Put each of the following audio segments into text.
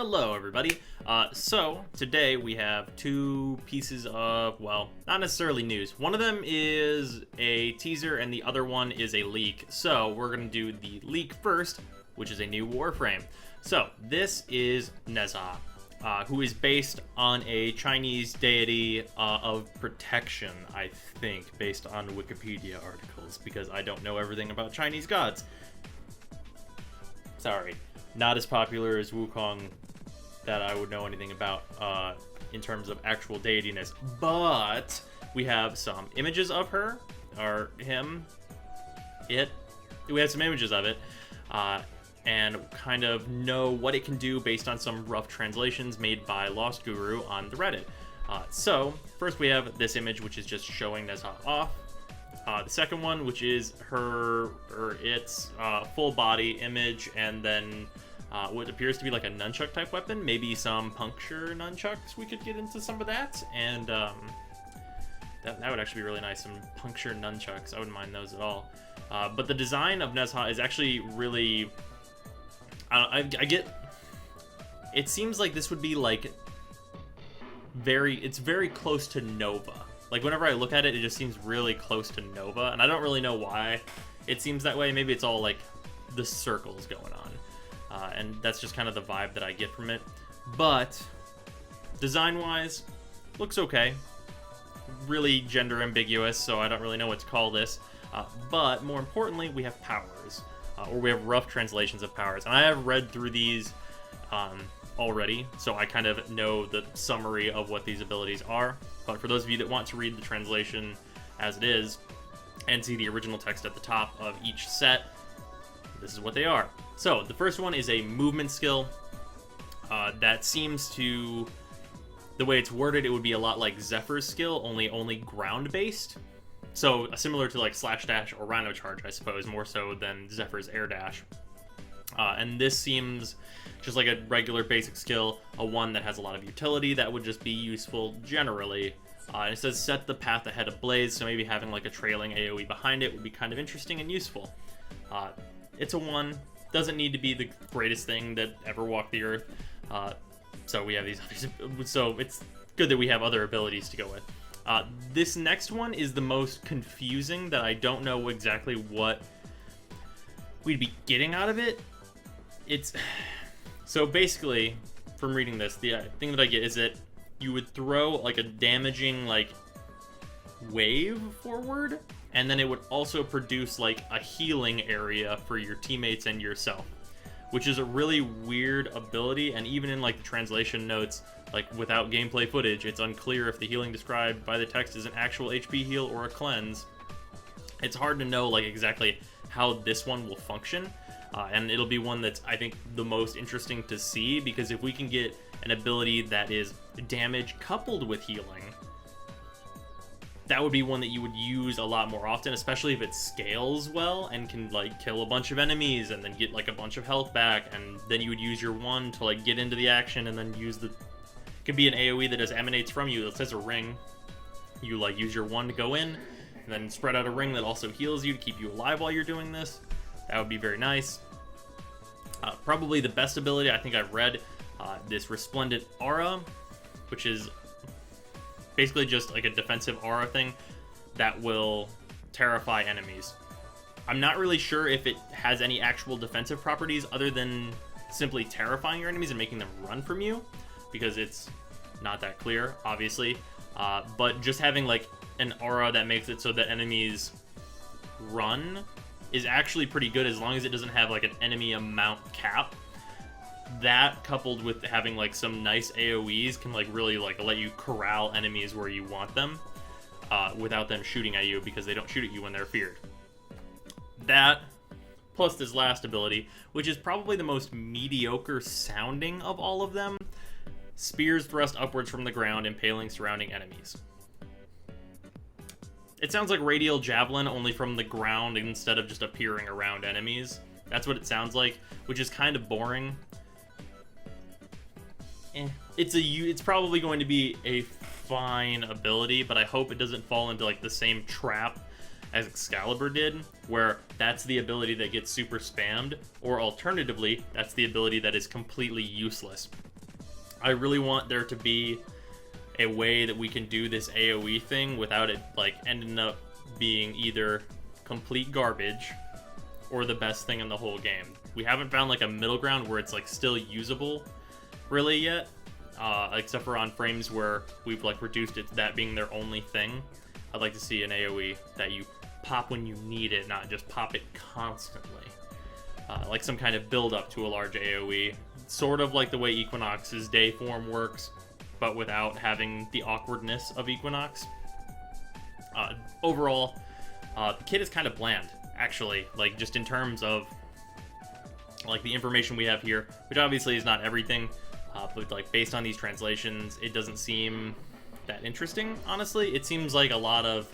Hello everybody. So today we have two pieces of, well, not necessarily news. One of them is a teaser and the other one is a leak. So we're going to do the leak first, which is a new Warframe. So this is Nezha, who is based on a Chinese deity of protection, I think, based on Wikipedia articles, because I don't know everything about Chinese gods. Sorry. Not as popular as Wukong that I would know anything about in terms of actual deityness. But we have some images of her, or him, it. We have some images of it, and kind of know what it can do based on some rough translations made by Lost Guru on the Reddit. So, first we have this image, which is just showing Nezha off. The second one, which is its full body image, and then what appears to be like a nunchuck type weapon, maybe some puncture nunchucks. We could get into some of that, and that would actually be really nice. Some puncture nunchucks, I wouldn't mind those at all. But the design of Nezha is actually really, I get. It seems like this would be like it's very close to Nova. Like, whenever I look at it, it just seems really close to Nova, and I don't really know why it seems that way. Maybe it's all, like, the circles going on, and that's just kind of the vibe that I get from it. But, design-wise, looks okay. Really gender ambiguous, so I don't really know what to call this. But, more importantly, we have powers, or we have rough translations of powers. And I have read through these already, so I kind of know the summary of what these abilities are. But for those of you that want to read the translation as it is and see the original text at the top of each set, this is what they are. So the first one is a movement skill that seems to, the way it's worded, it would be a lot like Zephyr's skill, only ground based. So similar to like Slash Dash or Rhino Charge, I suppose, more so than Zephyr's Air Dash. And this seems just like a regular basic skill, a one that has a lot of utility that would just be useful generally. And it says set the path ahead of Blaze, so maybe having like a trailing AoE behind it would be kind of interesting and useful. It's a one, doesn't need to be the greatest thing that ever walked the earth. So we have these others, so it's good that we have other abilities to go with. This next one is the most confusing, that I don't know exactly what we'd be getting out of it. So basically, from reading this, the thing that I get is that you would throw like a damaging like wave forward, and then it would also produce like a healing area for your teammates and yourself, which is a really weird ability. And even in like the translation notes, like without gameplay footage, it's unclear if the healing described by the text is an actual HP heal or a cleanse. It's hard to know like exactly how this one will function. And it'll be one that's, I think, the most interesting to see, because if we can get an ability that is damage coupled with healing, that would be one that you would use a lot more often, especially if it scales well and can like kill a bunch of enemies and then get like a bunch of health back, and then you would use your one to like get into the action and then use the, it could be an AoE that just emanates from you that says a ring. You like use your one to go in and then spread out a ring that also heals you to keep you alive while you're doing this. That would be very nice. Probably the best ability I think I've read, this Resplendent Aura, which is basically just like a defensive aura thing that will terrify enemies. I'm not really sure if it has any actual defensive properties other than simply terrifying your enemies and making them run from you, because it's not that clear, obviously. But just having like an aura that makes it so that enemies run is actually pretty good, as long as it doesn't have like an enemy amount cap. That, coupled with having like some nice AoEs, can like really like let you corral enemies where you want them, without them shooting at you, because they don't shoot at you when they're feared. That, plus this last ability, which is probably the most mediocre sounding of all of them, Spears thrust upwards from the ground, impaling surrounding enemies. It sounds like Radial Javelin, only from the ground instead of just appearing around enemies. That's what it sounds like, which is kind of boring. It's probably going to be a fine ability, but I hope it doesn't fall into like the same trap as Excalibur did, where that's the ability that gets super spammed, or alternatively, that's the ability that is completely useless. I really want there to be a way that we can do this AoE thing without it like ending up being either complete garbage or the best thing in the whole game. We haven't found like a middle ground where it's like still usable really yet, except for on frames where we've like reduced it to that being their only thing. I'd like to see an AoE that you pop when you need it, not just pop it constantly. Like some kind of build up to a large AoE, sort of like the way Equinox's day form works, but without having the awkwardness of Equinox. Overall, the kit is kind of bland, actually, like just in terms of like the information we have here, which obviously is not everything, but like based on these translations, it doesn't seem that interesting, honestly. It seems like a lot of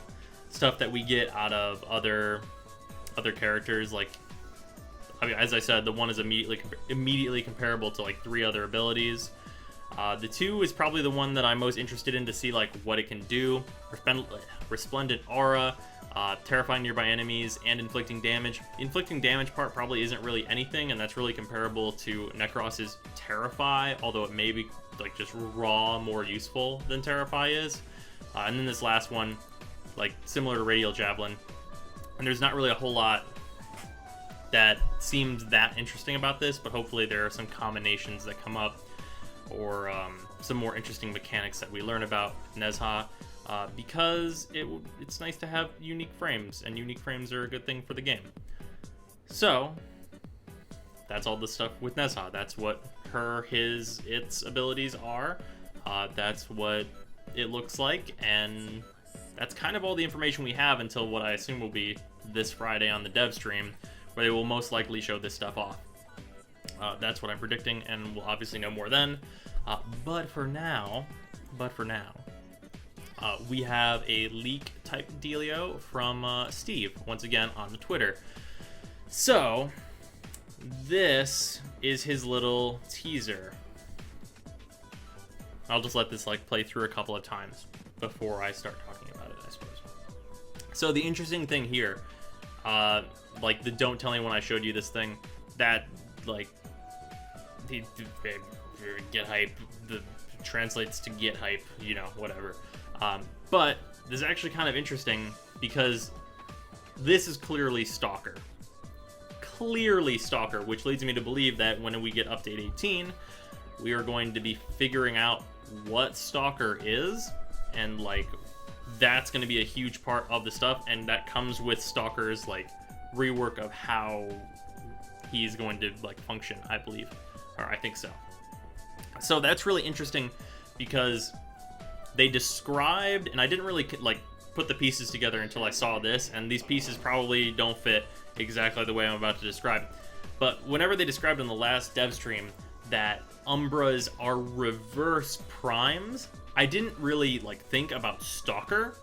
stuff that we get out of other characters. Like, I mean, as I said, the 1 is immediately comparable to like 3 other abilities. The 2 is probably the one that I'm most interested in to see like what it can do. Resplendent aura, terrifying nearby enemies, and inflicting damage. The inflicting damage part probably isn't really anything, and that's really comparable to Necros's Terrify, although it may be like just raw more useful than Terrify is. And then this last one, like similar to Radial Javelin, and there's not really a whole lot that seems that interesting about this, but hopefully there are some combinations that come up, or some more interesting mechanics that we learn about Nezha, because it's nice to have unique frames, and unique frames are a good thing for the game. So that's all the stuff with Nezha. That's what its abilities are. That's what it looks like, and that's kind of all the information we have until what I assume will be this Friday on the dev stream, where they will most likely show this stuff off. That's what I'm predicting, and we'll obviously know more then. But for now, we have a leak type dealio from Steve, once again on the Twitter. So this is his little teaser. I'll just let this like play through a couple of times before I start talking about it, I suppose. So the interesting thing here, like the don't tell anyone I showed you this thing, that like get hype, the translates to get hype, you know, whatever. But this is actually kind of interesting because this is clearly Stalker. Clearly Stalker, which leads me to believe that when we get update 18, we are going to be figuring out what Stalker is, and like that's going to be a huge part of the stuff, and that comes with Stalker's like rework of how he's going to like function, I believe, or I think so. So that's really interesting because they described, and I didn't really like put the pieces together until I saw this, and these pieces probably don't fit exactly the way I'm about to describe. But whenever they described in the last dev stream that Umbras are reverse primes, I didn't really like think about Stalker.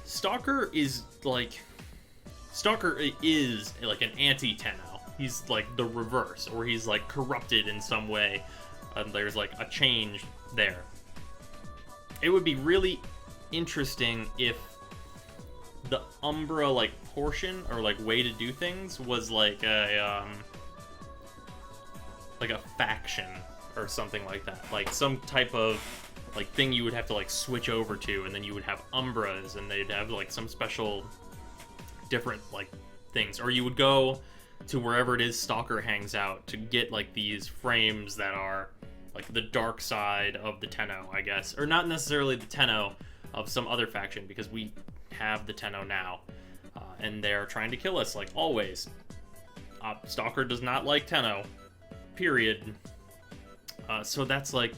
Stalker is like an anti-Tenno. He's like the reverse, or he's like corrupted in some way. There's like a change there. It would be really interesting if the Umbra like portion or like way to do things was like a faction or something like that, like some type of like thing you would have to like switch over to, and then you would have Umbras, and they'd have like some special different like things, or you would go to wherever it is Stalker hangs out to get like these frames that are like the dark side of the Tenno, I guess, or not necessarily the Tenno of some other faction, because we have the Tenno now, and they're trying to kill us like always. Stalker does not like Tenno, period. So that's like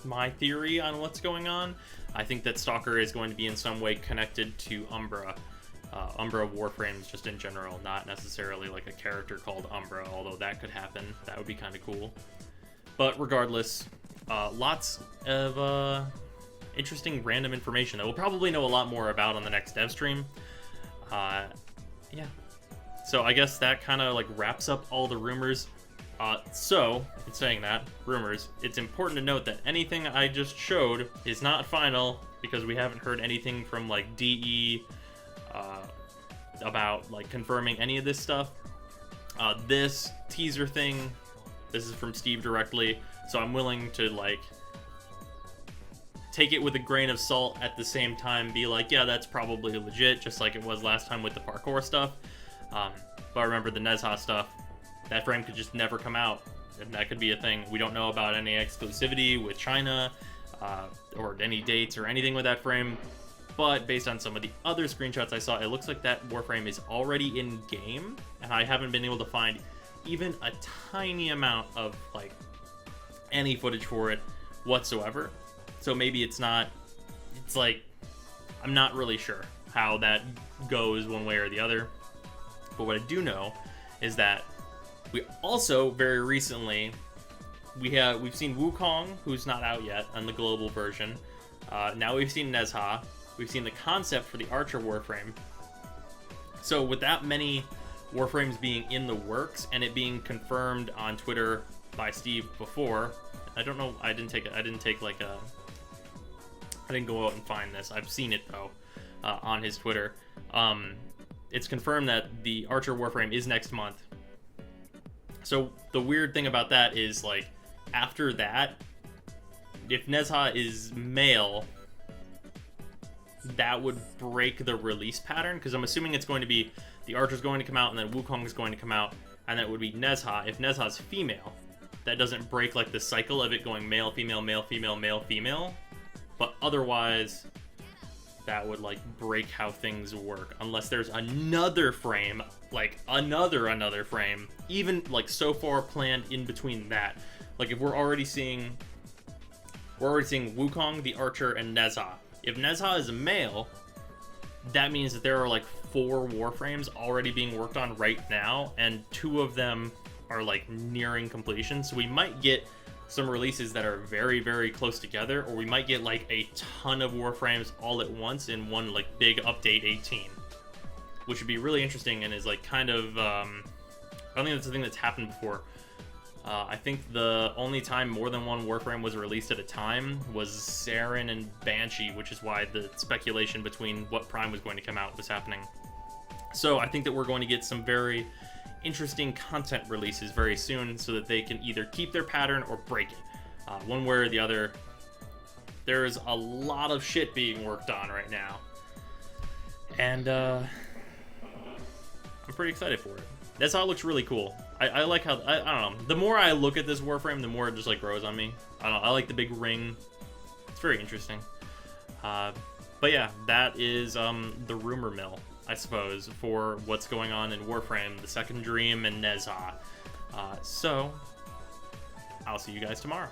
my theory on what's going on. I think that Stalker is going to be in some way connected to Umbra. Umbra Warframes just in general, not necessarily like a character called Umbra, although that could happen. That would be kind of cool. But regardless, lots of interesting random information that we'll probably know a lot more about on the next dev stream. Yeah. So I guess that kind of like wraps up all the rumors. So, in saying that, rumors, it's important to note that anything I just showed is not final, because we haven't heard anything from like DE about like confirming any of this stuff. This teaser thing, this is from Steve directly, so I'm willing to like take it with a grain of salt at the same time, be like, yeah, that's probably legit, just like it was last time with the parkour stuff. But remember the Nezha stuff, that frame could just never come out, and that could be a thing. We don't know about any exclusivity with China, or any dates or anything with that frame, but based on some of the other screenshots I saw, it looks like that Warframe is already in game, and I haven't been able to find even a tiny amount of like any footage for it whatsoever. So maybe it's like, I'm not really sure how that goes one way or the other. But what I do know is that we also very recently, we've seen Wukong, who's not out yet on the global version. Now we've seen Nezha. We've seen the concept for the Archer Warframe. So with that many Warframes being in the works and it being confirmed on Twitter by Steve before, I don't know, I didn't go out and find this. I've seen it though, on his Twitter. It's confirmed that the Archer Warframe is next month. So the weird thing about that is, like, after that, if Nezha is male, that would break the release pattern, because I'm assuming it's going to be the Archer's going to come out and then Wukong is going to come out, and then it would be Nezha. If Nezha's female, that doesn't break like the cycle of it going male, female, male, female, male, female. But otherwise, that would like break how things work, unless there's another frame, like another frame, even like so far planned in between that. Like if we're already seeing Wukong, the Archer, and Nezha. If Nezha is a male, that means that there are like 4 Warframes already being worked on right now, and 2 of them are like nearing completion. So we might get some releases that are very, very close together, or we might get like a ton of Warframes all at once in one like big update 18, which would be really interesting and is like kind of I don't think that's a thing that's happened before. I think the only time more than one Warframe was released at a time was Saren and Banshee, which is why the speculation between what Prime was going to come out was happening. So I think that we're going to get some very interesting content releases very soon, so that they can either keep their pattern or break it. One way or the other. There's a lot of shit being worked on right now. And I'm pretty excited for it. That's how it looks really cool. I like how, I don't know, the more I look at this Warframe, the more it just like grows on me. I don't know, I like the big ring. It's very interesting. But yeah, that is the rumor mill, I suppose, for what's going on in Warframe, the Second Dream, and Nezha. So, I'll see you guys tomorrow.